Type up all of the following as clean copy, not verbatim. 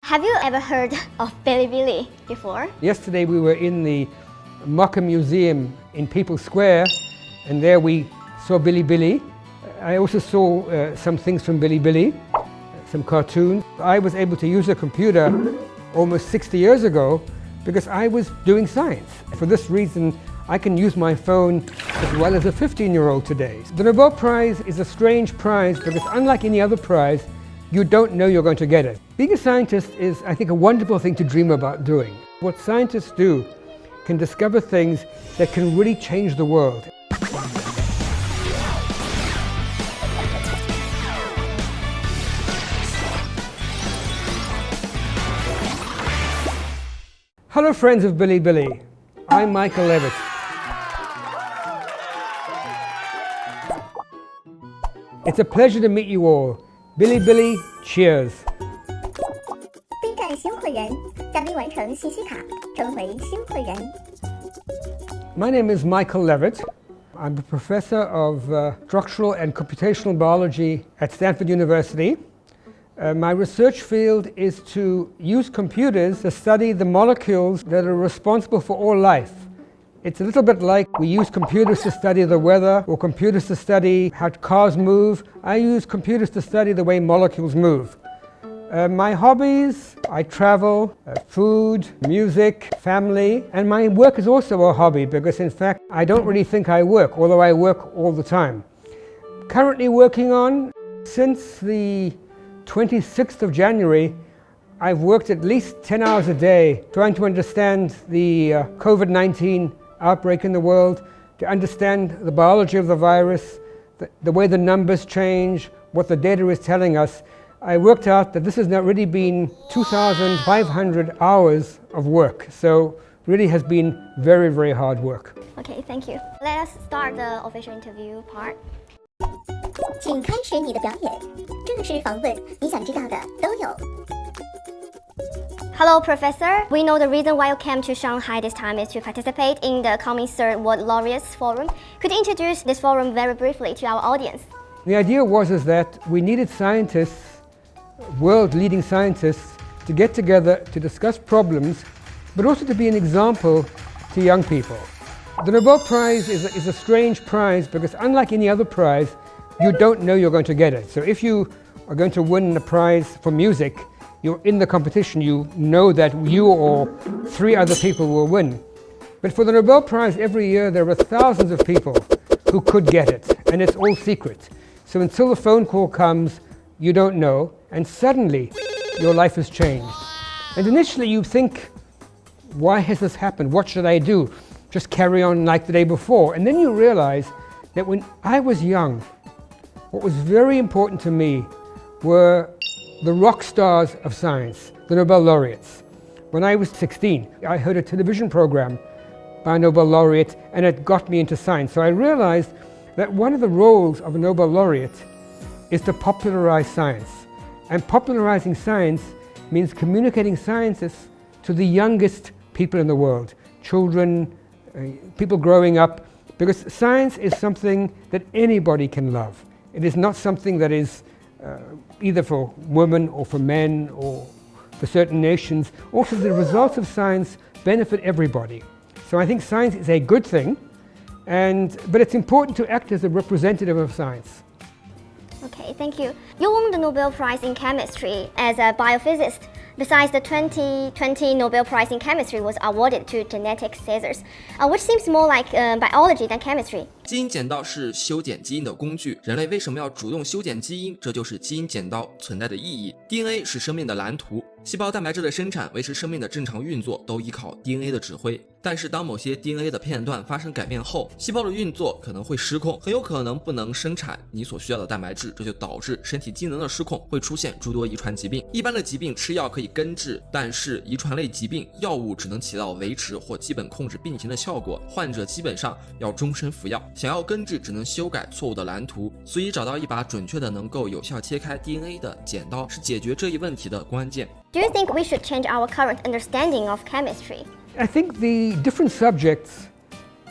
Have you ever heard of bilibili before? Yesterday we were in the Mocha Museum in People's Square, and there we saw bilibili. I also saw some things from bilibili, some cartoons. I was able to use a computer almost 60 years ago because I was doing science. For this reason, I can use my phone as well as a 15-year-old today. The Nobel Prize is a strange prize because unlike any other prize, you don't know you're going to get it. Being a scientist is, I think, a wonderful thing to dream about doing. What scientists do can discover things that can really change the world. Hello friends of bilibili. I'm Michael Levitt. It's a pleasure to meet you all. Bilibili, cheers. B 站新会员，嘉宾完成信息卡，成为新会员。 My name is Michael Levitt. I'm a professor of structural and computational biology at Stanford University. My research field is to use computers to study the molecules that are responsible for all life. It's a little bit like we use computers to study the weather or computers to study how cars move. I use computers to study the way molecules move. My hobbies, I travel, food, music, family, and my work is also a hobby because in fact I don't really think I work, although I work all the time. Currently working on, since the 26th of January, I've worked at least 10 hours a day trying to understand the COVID-19 outbreak in the world, to understand the biology of the virus, the way the numbers change, what the data is telling us. I worked out that this has now really been 2,500 hours of work, so really has been very, very hard work. Okay, thank you. Let us start the official interview part. 请开始你的表演，正式访问，你想知道的都有。 Hello, Professor. We know the reason why you came to Shanghai this time is to participate in the coming Third World Laureates Forum. Could you introduce this forum very briefly to our audience? The idea was that we needed scientists, world-leading scientists, to get together to discuss problems, but also to be an example to young people. The Nobel Prize is a strange prize because unlike any other prize, you don't know you're going to get it. So if you are going to win a prize for music, you're in the competition, you know that you or 3 other people will win. But for the Nobel Prize every year there are thousands of people who could get it, and it's all secret. So until the phone call comes, you don't know, and suddenly your life has changed. And initially you think, why has this happened? What should I do? Just carry on like the day before. And then you realize that when I was young, what was very important to me were the rock stars of science, the Nobel laureates. When I was 16, I heard a television program by a Nobel laureate and it got me into science. So I realized that one of the roles of a Nobel laureate is to popularize science. And popularizing science means communicating sciences to the youngest people in the world, children, people growing up, because science is something that anybody can love. It is not something that is either for women or for men or for certain nations. Also, the results of science benefit everybody. So I think science is a good thing, but it's important to act as a representative of science. Okay, thank you. You won the Nobel Prize in Chemistry as a biophysicist. Besides, the 2020 Nobel Prize in Chemistry was awarded to genetic scissors, which seems more like biology than chemistry. 基因剪刀是修剪基因的工具，人类为什么要主动修剪基因？这就是基因剪刀存在的意义。DNA 是生命的蓝图，细胞蛋白质的生产、维持生命的正常运作都依靠 DNA 的指挥。但是当某些 DNA 的片段发生改变后，细胞的运作可能会失控，很有可能不能生产你所需要的蛋白质，这就导致身体机能的失控，会出现诸多遗传疾病。一般的疾病吃药可以根治，但是遗传类疾病药物只能起到维持或基本控制病情的效果，患者基本上要终身服药。想要根治，只能修改错误的蓝图，所以找到一把准确的能够有效切开 DNA 的剪刀是解决这一问题的关键。Do you think we should change our current understanding of chemistry? I think the different subjects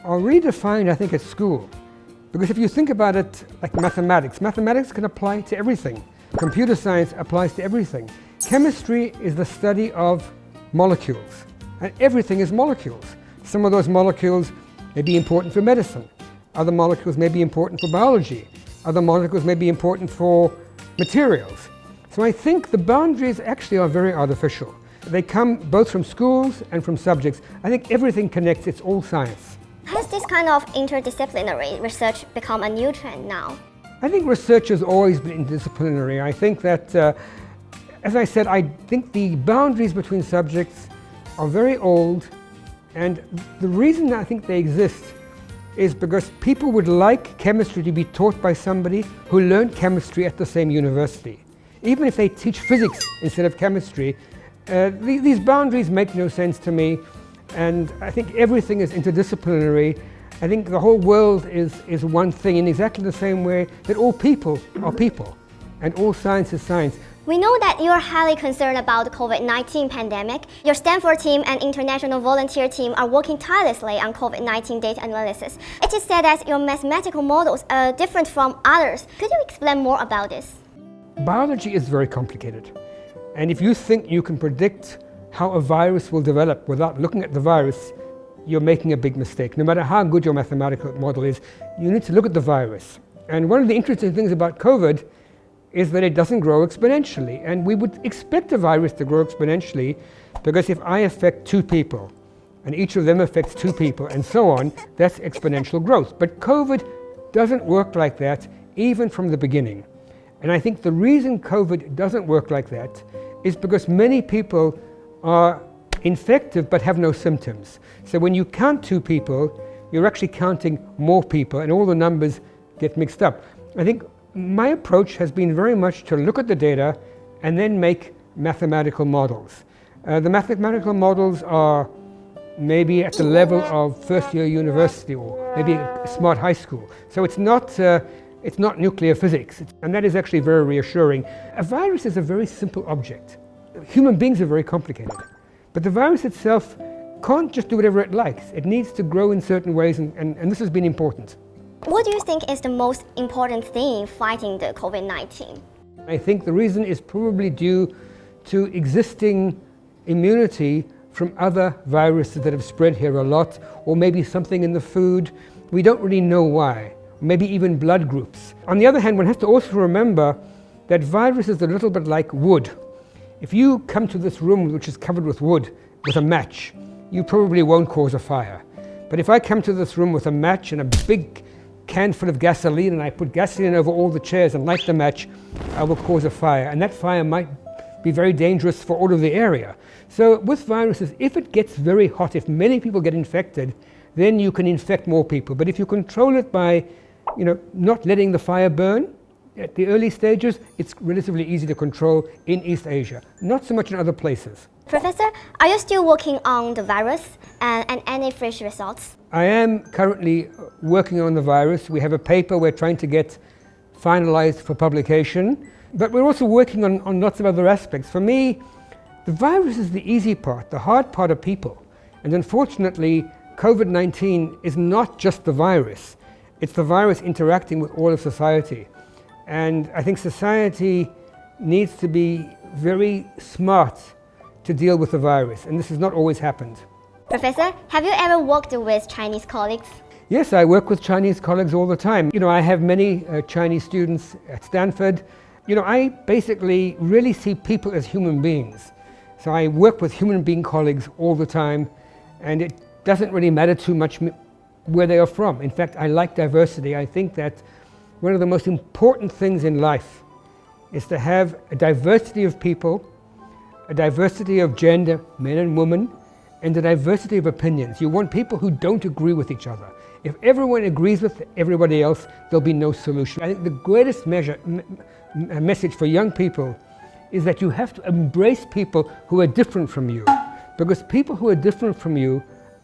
are really defined, I think, at school. Because if you think about it like mathematics can apply to everything. Computer science applies to everything. Chemistry is the study of molecules, and everything is molecules. Some of those molecules may be important for medicine. Other molecules may be important for biology. Other molecules may be important for materials. So I think the boundaries actually are very artificial. They come both from schools and from subjects. I think everything connects, it's all science. Has this kind of interdisciplinary research become a new trend now? I think research has always been interdisciplinary. I think that, as I said, I think the boundaries between subjects are very old, and the reason I think they exist is because people would like chemistry to be taught by somebody who learned chemistry at the same university. Even if they teach physics instead of chemistry, these boundaries make no sense to me, and I think everything is interdisciplinary. I think the whole world is one thing in exactly the same way that all people are people, and all science is science. We know that you're highly concerned about the COVID-19 pandemic. Your Stanford team and international volunteer team are working tirelessly on COVID-19 data analysis. It is said that your mathematical models are different from others. Could you explain more about this? Biology is very complicated. And if you think you can predict how a virus will develop without looking at the virus, you're making a big mistake. No matter how good your mathematical model is, you need to look at the virus. And one of the interesting things about COVID is that it doesn't grow exponentially. And we would expect a virus to grow exponentially because if I affect 2 people and each of them affects 2 people and so on, that's exponential growth. But COVID doesn't work like that even from the beginning. And I think the reason COVID doesn't work like that is because many people are infected but have no symptoms. So when you count 2 people, you're actually counting more people and all the numbers get mixed up. I think my approach has been very much to look at the data and then make mathematical models. The mathematical models are maybe at the level of first-year university or maybe a smart high school. So it's not nuclear physics, and that is actually very reassuring. A virus is a very simple object. Human beings are very complicated, but the virus itself can't just do whatever it likes. It needs to grow in certain ways, and this has been important. What do you think is the most important thing in fighting the COVID-19? I think the reason is probably due to existing immunity from other viruses that have spread here a lot, or maybe something in the food. We don't really know why. Maybe even blood groups. On the other hand, one has to also remember that viruses are a little bit like wood. If you come to this room which is covered with wood with a match, you probably won't cause a fire. But if I come to this room with a match and a big can full of gasoline and I put gasoline over all the chairs and light the match, I will cause a fire. And that fire might be very dangerous for all of the area. So with viruses, if it gets very hot, if many people get infected, then you can infect more people. But if you control it by not letting the fire burn at the early stages, it's relatively easy to control in East Asia, not so much in other places. Professor, are you still working on the virus and any fresh results? I am currently working on the virus. We have a paper we're trying to get finalized for publication, but we're also working on lots of other aspects. For me, the virus is the easy part. The hard part are people. And unfortunately, COVID-19 is not just the virus. It's the virus interacting with all of society. And I think society needs to be very smart to deal with the virus, and this has not always happened. Professor, have you ever worked with Chinese colleagues? Yes, I work with Chinese colleagues all the time. I have many Chinese students at Stanford. I basically really see people as human beings. So I work with human being colleagues all the time, and it doesn't really matter too much where they are from. In fact, I like diversity. I think that one of the most important things in life is to have a diversity of people, a diversity of gender, men and women, and a diversity of opinions. You want people who don't agree with each other. If everyone agrees with everybody else, there'll be no solution. I think the greatest message for young people is that you have to embrace people who are different from you, because people who are different from you,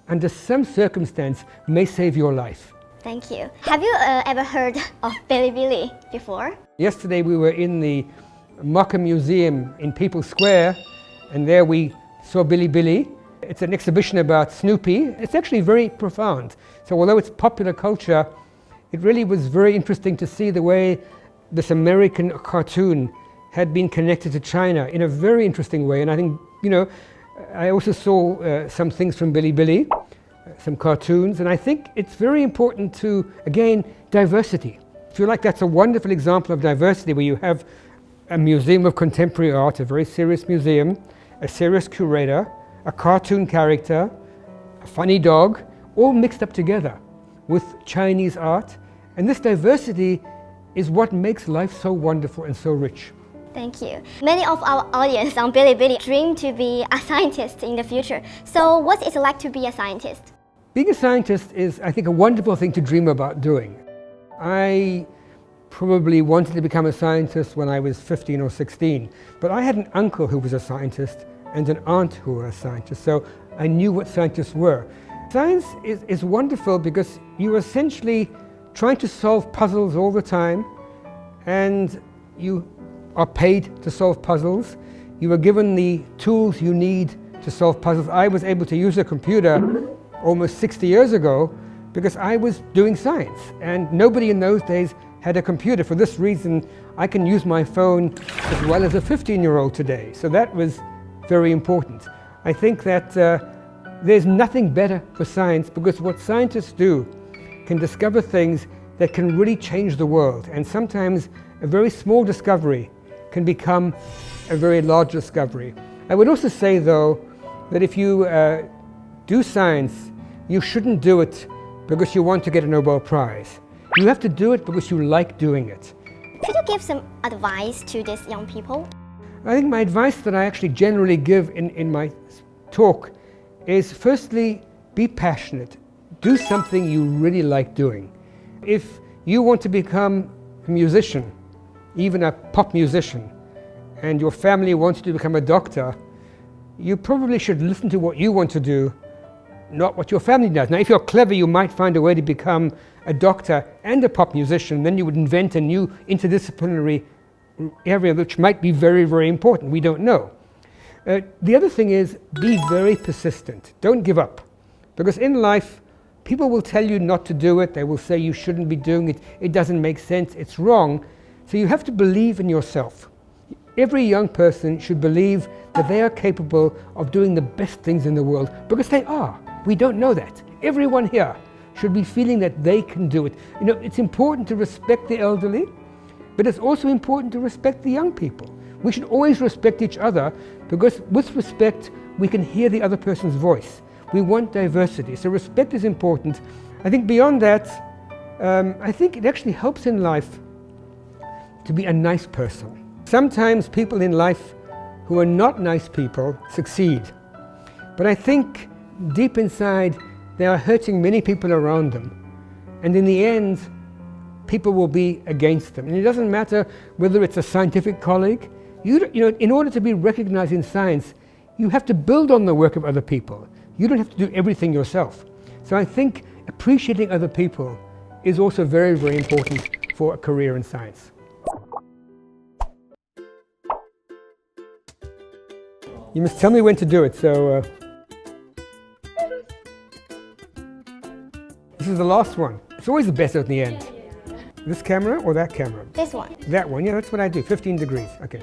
under some circumstance, may save your life. Thank you. Have you ever heard of bilibili before? Yesterday we were in the Mocha Museum in People's Square, and there we saw bilibili. It's an exhibition about Snoopy. It's actually very profound. So although it's popular culture, it really was very interesting to see the way this American cartoon had been connected to China in a very interesting way. And I think, you know, I also saw some things from bilibili, some cartoons, and I think it's very important to, again, diversity. I feel like that's a wonderful example of diversity, where you have a museum of contemporary art, a very serious museum, a serious curator, a cartoon character, a funny dog, all mixed up together with Chinese art. And this diversity is what makes life so wonderful and so rich. Thank you. Many of our audience on Bilibili dream to be a scientist in the future. So what's it like to be a scientist? Being a scientist is, I think, a wonderful thing to dream about doing. I probably wanted to become a scientist when I was 15 or 16, but I had an uncle who was a scientist and an aunt who were a scientist, so I knew what scientists were. Science is wonderful because you're essentially trying to solve puzzles all the time, and you are paid to solve puzzles. You are given the tools you need to solve puzzles. I was able to use a computer almost 60 years ago because I was doing science, and nobody in those days had a computer. For this reason, I can use my phone as well as a 15-year-old today. So that was very important. I think that there's nothing better for science, because what scientists do can discover things that can really change the world. And sometimes a very small discovery can become a very large discovery. I would also say, though, that if you do science, you shouldn't do it because you want to get a Nobel Prize. You have to do it because you like doing it. Could you give some advice to these young people? I think my advice that I actually generally give in my talk is, firstly, be passionate. Do something you really like doing. If you want to become a musician, even a pop musician, and your family wants you to become a doctor, you probably should listen to what you want to do, not what your family does. Now, if you're clever, you might find a way to become a doctor and a pop musician. Then you would invent a new interdisciplinary area which might be very, very important. We don't know. The other thing is, be very persistent. Don't give up. Because in life, people will tell you not to do it. They will say you shouldn't be doing it. It doesn't make sense. It's wrong. So you have to believe in yourself. Every young person should believe that they are capable of doing the best things in the world, because they are. We don't know that. Everyone here should be feeling that they can do it. You know, it's important to respect the elderly, but it's also important to respect the young people. We should always respect each other, because with respect, we can hear the other person's voice. We want diversity, so respect is important. I think beyond that, I think it actually helps in life to be a nice person. Sometimes people in life who are not nice people succeed, but I think deep inside they are hurting many people around them, and in the end people will be against them. And it doesn't matter whether it's a scientific colleague. You know, in order to be recognized in science, you have to build on the work of other people. You don't have to do everything yourself. So I think appreciating other people is also very, very important for a career in science. You must tell me when to do it, so this is the last one. It's always the best at the end. This camera or that camera? This one. That one, yeah, that's what I do, 15 degrees, okay.